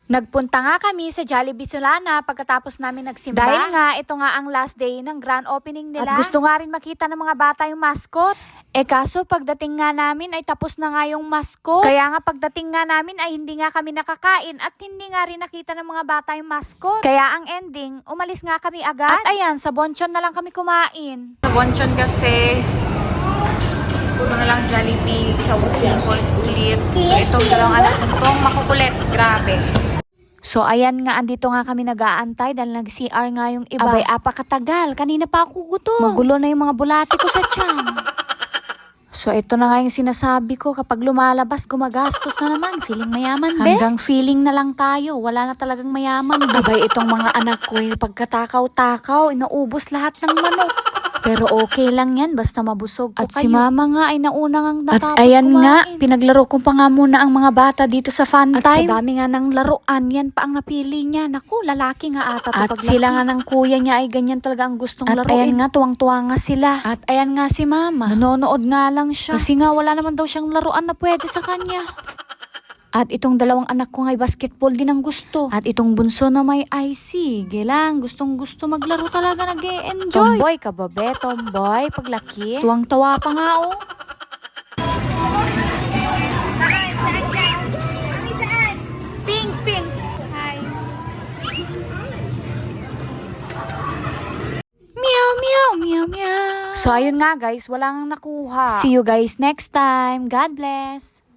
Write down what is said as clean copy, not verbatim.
Nagpunta nga kami sa Jollibee Solana pagkatapos namin nagsimba. Dahil nga, ito nga ang last day ng grand opening nila. At gusto nga rin makita ng mga bata yung mascot. Kaso pagdating nga namin ay tapos na nga yung mascot. Kaya nga pagdating nga namin ay hindi nga kami nakakain at hindi nga rin nakita ng mga bata yung mascot. Kaya ang ending, umalis nga kami agad. At ayan, sa Bonchon na lang kami kumain. Sa Bonchon kasi, puro na lang Jollibee, Chowking, ulit. So itong dalawang anak nitong makukulit. Grabe. So, ayan nga, andito nga kami nag-aantay dahil nag-CR nga yung iba. Abay, apakatagal. Kanina pa ako gutom. Magulo na yung mga bulati ko sa tiyan. So, ito na nga yung sinasabi ko. Kapag lumalabas, gumagastos na naman. Feeling mayaman, be. Hanggang feeling na lang tayo. Wala na talagang mayaman, be. Abay, itong mga anak ko, pagkatakaw-takaw, inaubos lahat ng manok. Pero okay lang yan, basta mabusog ko. At kayo. Si mama nga ay nauna ngang natapos. At ayan kumain. Nga, pinaglaro ko pa nga muna ang mga bata dito sa fun time. At sa dami nga ng laruan, yan pa ang napili niya. Naku, lalaki nga ata. At sila nga ng kuya niya ay ganyan talaga ang gustong laruin. At ayan nga, tuwang-tuwa nga sila. At ayan nga si mama, nanonood nga lang siya. Kasi nga wala naman daw siyang laruan na pwede sa kanya. At itong dalawang anak ko nga'y basketball din ang gusto. At itong bunso na may IC, gelang, gustong-gusto maglaro talaga, nag-e-enjoy. Tomboy ka ba, be? Tomboy, paglaki. Tuwang-tawa pa nga, oh. Saan? Saan ka? Kami saan? Pink, pink. Hi. Meow, meow, meow, meow. So, ayun nga, guys, walang nakuha. See you guys next time. God bless.